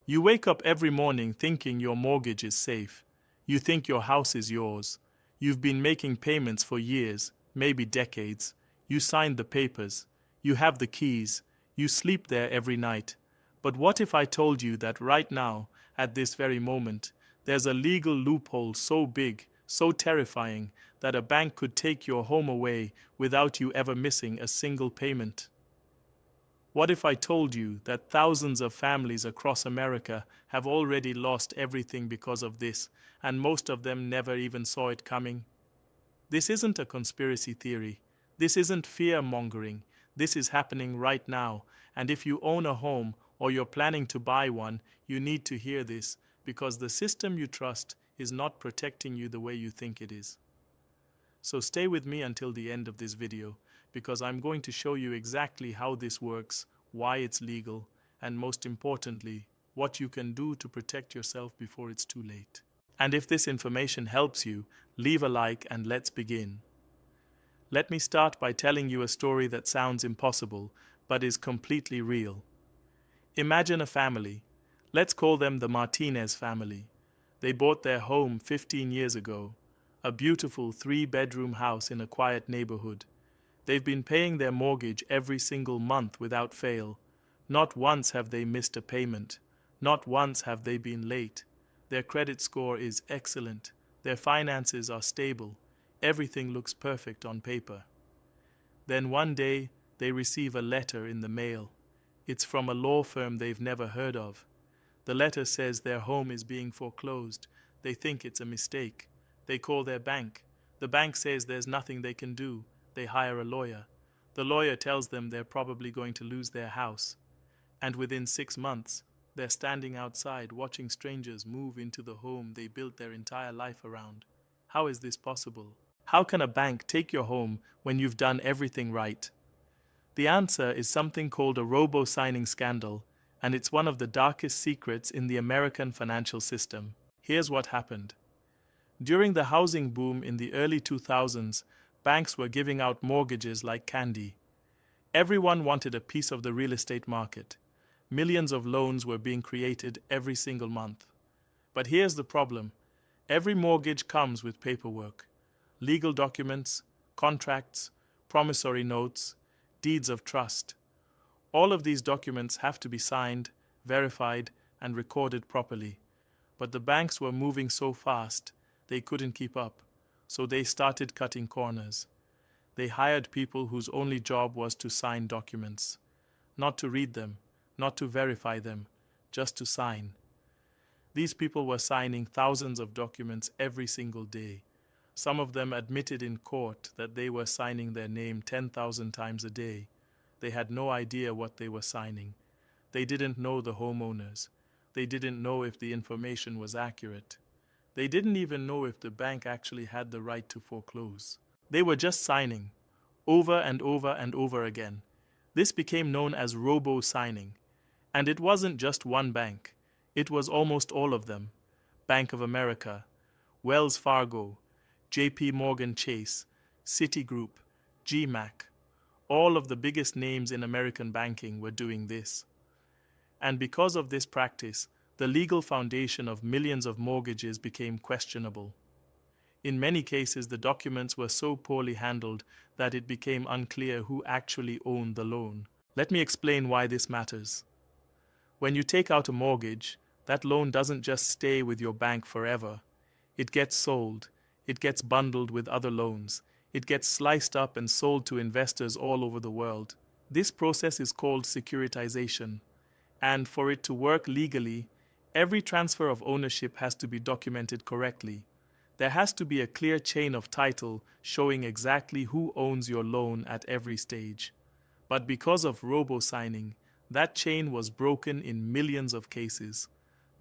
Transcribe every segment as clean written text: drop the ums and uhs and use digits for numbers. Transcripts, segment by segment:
You wake up every morning thinking your mortgage is safe. You think your house is yours. You've been making payments for years, maybe decades. You signed the papers. You have the keys. You sleep there every night. But what if I told you that right now, at this very moment, there's a legal loophole so big, so terrifying, that a bank could take your home away without you ever missing a single payment? What if I told you that thousands of families across America have already lost everything because of this, and most of them never even saw it coming? This isn't a conspiracy theory. This isn't fear-mongering. This is happening right now, and if you own a home or you're planning to buy one, you need to hear this, because the system you trust is not protecting you the way you think it is. So stay with me until the end of this video, because I'm going to show you exactly how this works, why it's legal, and most importantly, what you can do to protect yourself before it's too late. And if this information helps you, leave a like and let's begin. Let me start by telling you a story that sounds impossible, but is completely real. Imagine a family. Let's call them the Martinez family. They bought their home 15 years ago, a beautiful 3-bedroom house in a quiet neighborhood. They've been paying their mortgage every single month without fail. Not once have they missed a payment. Not once have they been late. Their credit score is excellent. Their finances are stable. Everything looks perfect on paper. Then one day, they receive a letter in the mail. It's from a law firm they've never heard of. The letter says their home is being foreclosed. They think it's a mistake. They call their bank. The bank says there's nothing they can do. They hire a lawyer. The lawyer tells them they're probably going to lose their house. And within 6 months, they're standing outside watching strangers move into the home they built their entire life around. How is this possible? How can a bank take your home when you've done everything right? The answer is something called a robo-signing scandal, and it's one of the darkest secrets in the American financial system. Here's what happened. During the housing boom in the early 2000s, banks were giving out mortgages like candy. Everyone wanted a piece of the real estate market. Millions of loans were being created every single month. But here's the problem. Every mortgage comes with paperwork, legal documents, contracts, promissory notes, deeds of trust. All of these documents have to be signed, verified, and recorded properly. But the banks were moving so fast, they couldn't keep up, so they started cutting corners. They hired people whose only job was to sign documents, not to read them, not to verify them, just to sign. These people were signing thousands of documents every single day. Some of them admitted in court that they were signing their name 10,000 times a day. They had no idea what they were signing. They didn't know the homeowners. They didn't know if the information was accurate. They didn't even know if the bank actually had the right to foreclose. They were just signing, over and over and over again. This became known as robo-signing. And it wasn't just one bank. It was almost all of them. Bank of America, Wells Fargo, JP Morgan Chase, Citigroup, GMAC. All of the biggest names in American banking were doing this. And because of this practice, the legal foundation of millions of mortgages became questionable. In many cases, the documents were so poorly handled that it became unclear who actually owned the loan. Let me explain why this matters. When you take out a mortgage, that loan doesn't just stay with your bank forever. It gets sold. It gets bundled with other loans. It gets sliced up and sold to investors all over the world. This process is called securitization. And for it to work legally, every transfer of ownership has to be documented correctly. There has to be a clear chain of title showing exactly who owns your loan at every stage. But because of robo-signing, that chain was broken in millions of cases.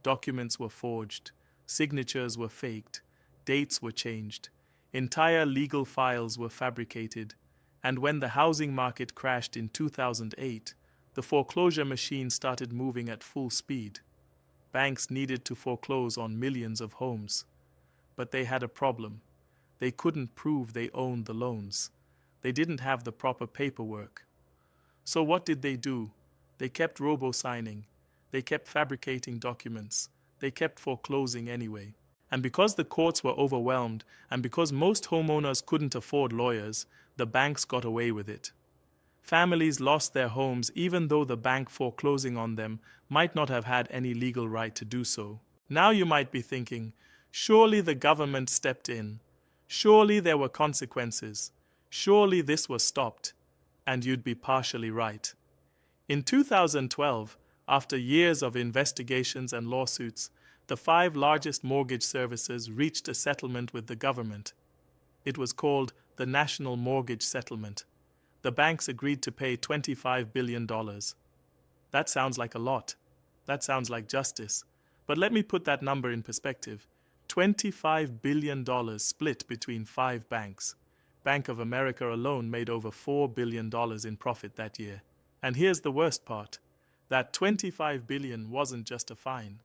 Documents were forged, signatures were faked, dates were changed, entire legal files were fabricated, and when the housing market crashed in 2008, the foreclosure machine started moving at full speed. Banks needed to foreclose on millions of homes. But they had a problem. They couldn't prove they owned the loans. They didn't have the proper paperwork. So what did they do? They kept robo-signing. They kept fabricating documents. They kept foreclosing anyway. And because the courts were overwhelmed, and because most homeowners couldn't afford lawyers, the banks got away with it. Families lost their homes even though the bank foreclosing on them might not have had any legal right to do so. Now you might be thinking, surely the government stepped in. Surely there were consequences. Surely this was stopped. And you'd be partially right. In 2012, after years of investigations and lawsuits, the 5 largest mortgage servicers reached a settlement with the government. It was called the National Mortgage Settlement. The banks agreed to pay $25 billion. That sounds like a lot. That sounds like justice. But let me put that number in perspective. $25 billion split between 5 banks. Bank of America alone made over $4 billion in profit that year. And here's the worst part. That $25 billion wasn't just a fine.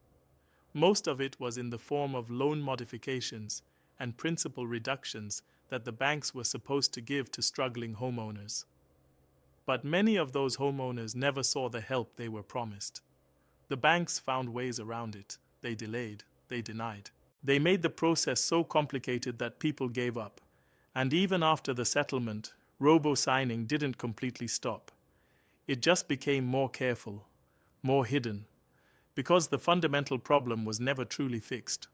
Most of it was in the form of loan modifications and principal reductions that the banks were supposed to give to struggling homeowners. But many of those homeowners never saw the help they were promised. The banks found ways around it. They delayed. They denied. They made the process so complicated that people gave up. And even after the settlement, robo-signing didn't completely stop. It just became more careful, more hidden, because the fundamental problem was never truly fixed.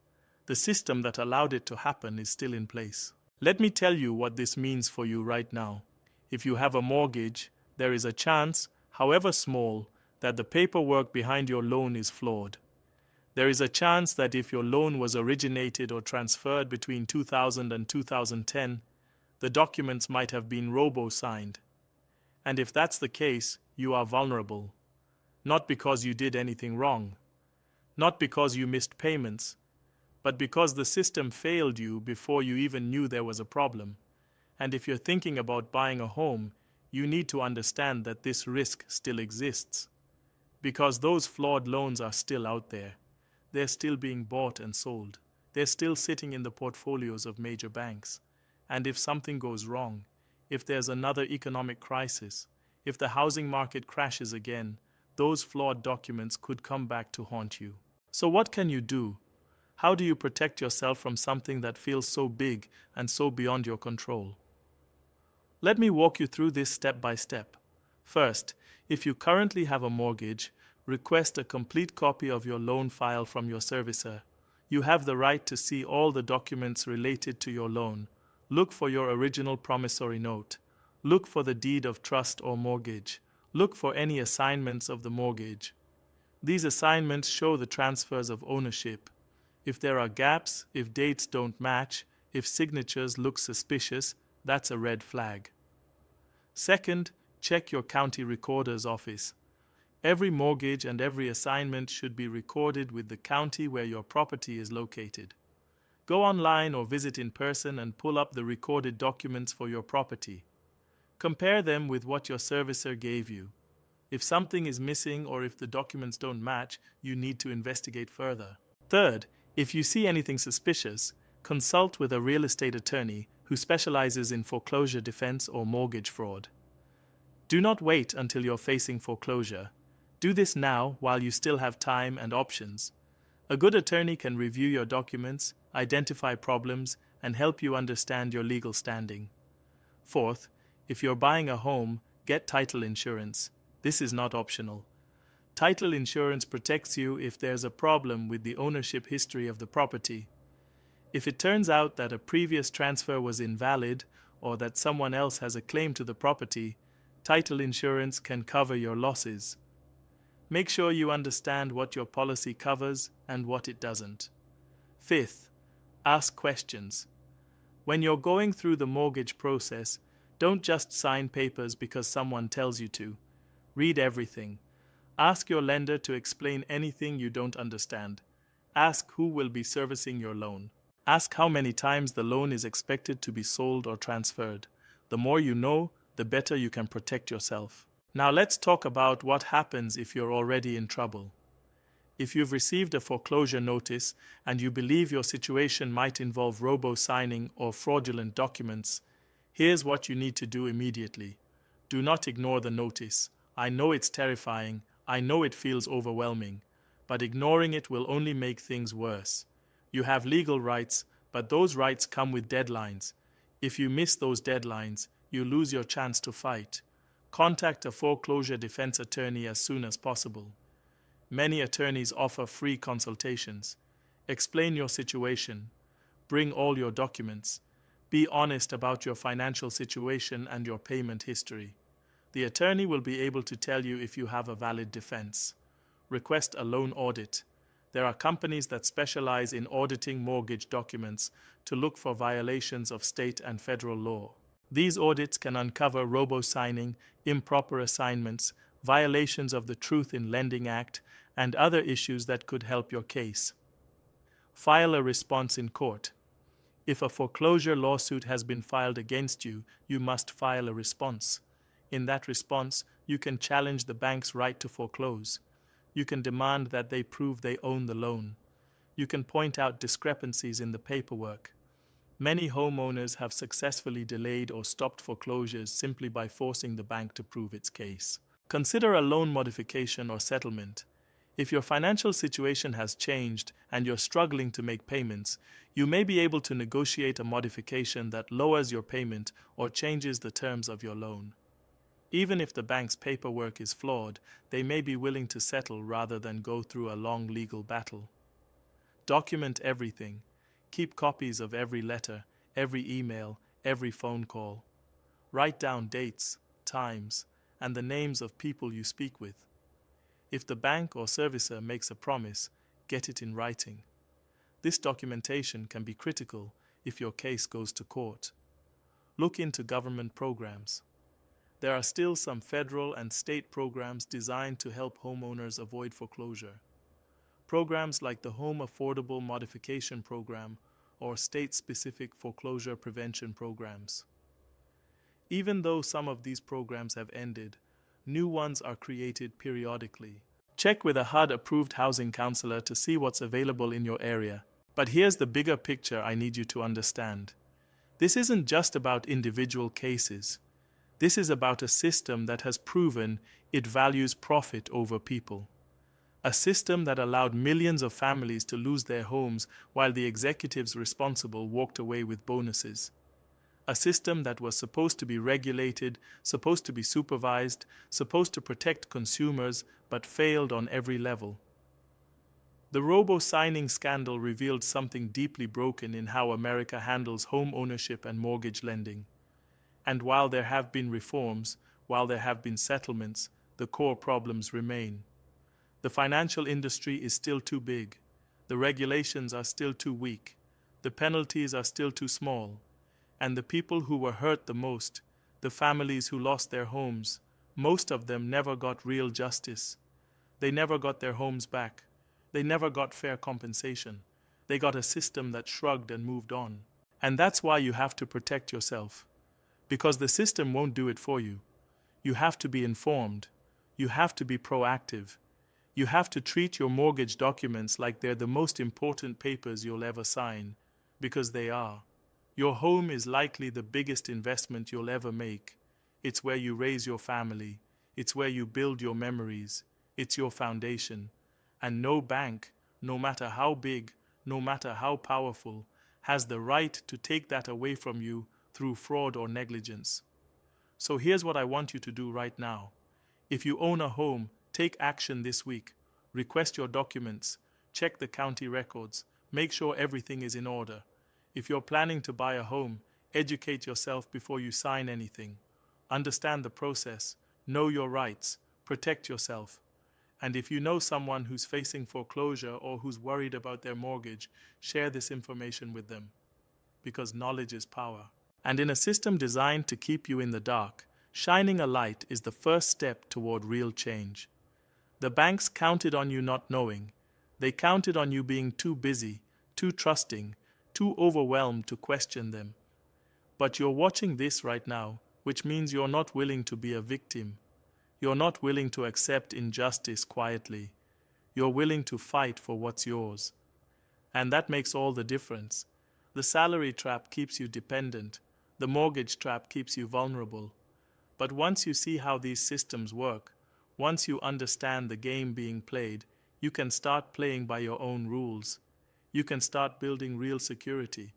The system that allowed it to happen is still in place. Let me tell you what this means for you right now. If you have a mortgage, there is a chance, however small, that the paperwork behind your loan is flawed. There is a chance that if your loan was originated or transferred between 2000 and 2010, the documents might have been robo-signed. And if that's the case, you are vulnerable. Not because you did anything wrong, not because you missed payments, but because the system failed you before you even knew there was a problem. And if you're thinking about buying a home, you need to understand that this risk still exists. Because those flawed loans are still out there. They're still being bought and sold. They're still sitting in the portfolios of major banks. And if something goes wrong, if there's another economic crisis, if the housing market crashes again, those flawed documents could come back to haunt you. So what can you do? How do you protect yourself from something that feels so big and so beyond your control? Let me walk you through this step by step. First, if you currently have a mortgage, request a complete copy of your loan file from your servicer. You have the right to see all the documents related to your loan. Look for your original promissory note. Look for the deed of trust or mortgage. Look for any assignments of the mortgage. These assignments show the transfers of ownership. If there are gaps, if dates don't match, if signatures look suspicious, that's a red flag. Second, check your county recorder's office. Every mortgage and every assignment should be recorded with the county where your property is located. Go online or visit in person and pull up the recorded documents for your property. Compare them with what your servicer gave you. If something is missing or if the documents don't match, you need to investigate further. Third, if you see anything suspicious, consult with a real estate attorney who specializes in foreclosure defense or mortgage fraud. Do not wait until you're facing foreclosure. Do this now while you still have time and options. A good attorney can review your documents, identify problems, and help you understand your legal standing. Fourth, if you're buying a home, get title insurance. This is not optional. Title insurance protects you if there's a problem with the ownership history of the property. If it turns out that a previous transfer was invalid or that someone else has a claim to the property, title insurance can cover your losses. Make sure you understand what your policy covers and what it doesn't. Fifth, ask questions. When you're going through the mortgage process, don't just sign papers because someone tells you to. Read everything. Ask your lender to explain anything you don't understand. Ask who will be servicing your loan. Ask how many times the loan is expected to be sold or transferred. The more you know, the better you can protect yourself. Now let's talk about what happens if you're already in trouble. If you've received a foreclosure notice and you believe your situation might involve robo-signing or fraudulent documents, here's what you need to do immediately. Do not ignore the notice. I know it's terrifying. I know it feels overwhelming. but ignoring it will only make things worse. You have legal rights, but those rights come with deadlines. If you miss those deadlines, you lose your chance to fight. Contact a foreclosure defense attorney as soon as possible. Many attorneys offer free consultations. Explain your situation. Bring all your documents. Be honest about your financial situation and your payment history. The attorney will be able to tell you if you have a valid defense. Request a loan audit. There are companies that specialize in auditing mortgage documents to look for violations of state and federal law. These audits can uncover robo-signing, improper assignments, violations of the Truth in Lending Act, and other issues that could help your case. File a response in court. If a foreclosure lawsuit has been filed against you, you must file a response. In that response, you can challenge the bank's right to foreclose. You can demand that they prove they own the loan. You can point out discrepancies in the paperwork. Many homeowners have successfully delayed or stopped foreclosures simply by forcing the bank to prove its case. Consider a loan modification or settlement. If your financial situation has changed and you're struggling to make payments, you may be able to negotiate a modification that lowers your payment or changes the terms of your loan. Even if the bank's paperwork is flawed, they may be willing to settle rather than go through a long legal battle. Document everything. Keep copies of every letter, every email, every phone call. Write down dates, times, and the names of people you speak with. If the bank or servicer makes a promise, get it in writing. This documentation can be critical if your case goes to court. Look into government programs. There are still some federal and state programs designed to help homeowners avoid foreclosure. Programs like the Home Affordable Modification Program or state-specific foreclosure prevention programs. Even though some of these programs have ended, new ones are created periodically. Check with a HUD-approved housing counselor to see what's available in your area. But here's the bigger picture I need you to understand. This isn't just about individual cases. This is about a system that has proven it values profit over people. A system that allowed millions of families to lose their homes while the executives responsible walked away with bonuses. A system that was supposed to be regulated, supposed to be supervised, supposed to protect consumers, but failed on every level. The robo-signing scandal revealed something deeply broken in how America handles home ownership and mortgage lending. And while there have been reforms, while there have been settlements, the core problems remain. The financial industry is still too big. The regulations are still too weak. The penalties are still too small. And the people who were hurt the most, the families who lost their homes, most of them never got real justice. They never got their homes back. They never got fair compensation. They got a system that shrugged and moved on. And that's why you have to protect yourself. Because the system won't do it for you. You have to be informed. You have to be proactive. You have to treat your mortgage documents like they're the most important papers you'll ever sign, because they are. Your home is likely the biggest investment you'll ever make. It's where you raise your family. It's where you build your memories. It's your foundation. And no bank, no matter how big, no matter how powerful, has the right to take that away from you through fraud or negligence. So here's what I want you to do right now. If you own a home, take action this week. Request your documents. Check the county records. Make sure everything is in order. If you're planning to buy a home, educate yourself before you sign anything. Understand the process. Know your rights. Protect yourself. And if you know someone who's facing foreclosure or who's worried about their mortgage, share this information with them. Because knowledge is power. And in a system designed to keep you in the dark, shining a light is the first step toward real change. The banks counted on you not knowing. They counted on you being too busy, too trusting, too overwhelmed to question them. But you're watching this right now, which means you're not willing to be a victim. You're not willing to accept injustice quietly. You're willing to fight for what's yours. And that makes all the difference. The salary trap keeps you dependent. The mortgage trap keeps you vulnerable. But once you see how these systems work, once you understand the game being played, You can start playing by your own rules. You can start building real security.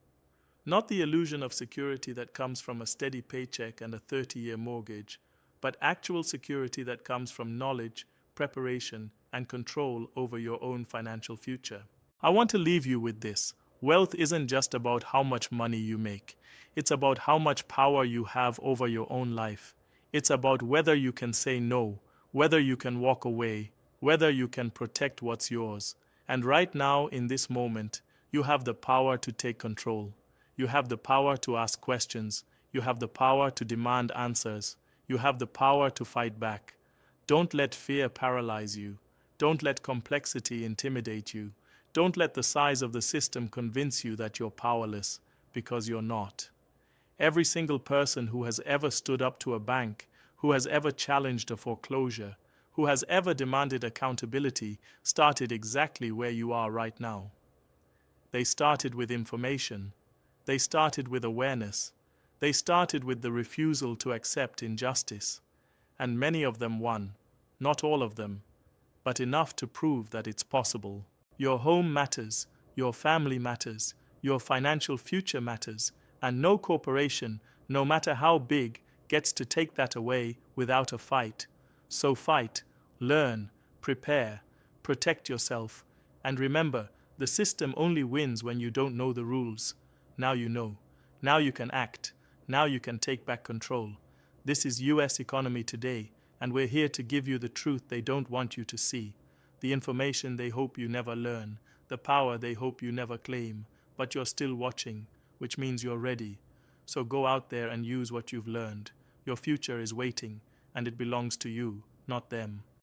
Not the illusion of security that comes from a steady paycheck and a 30-year mortgage, but actual security that comes from knowledge, preparation, and control over your own financial future. I want to leave you with this. Wealth isn't just about how much money you make. It's about how much power you have over your own life. It's about whether you can say no, whether you can walk away, whether you can protect what's yours. And right now, in this moment, you have the power to take control. You have the power to ask questions. You have the power to demand answers. You have the power to fight back. Don't let fear paralyze you. Don't let complexity intimidate you. Don't let the size of the system convince you that you're powerless, because you're not. Every single person who has ever stood up to a bank, who has ever challenged a foreclosure, who has ever demanded accountability, started exactly where you are right now. They started with information. They started with awareness. They started with the refusal to accept injustice. And many of them won. Not all of them, but enough to prove that it's possible. Your home matters, your family matters, your financial future matters, and no corporation, no matter how big, gets to take that away without a fight. So fight, learn, prepare, protect yourself, and remember, the system only wins when you don't know the rules. Now you know. Now you can act. Now you can take back control. This is US Economy Today, and we're here to give you the truth they don't want you to see, the information they hope you never learn, the power they hope you never claim, but you're still watching, which means you're ready. So go out there and use what you've learned. Your future is waiting, and it belongs to you, not them.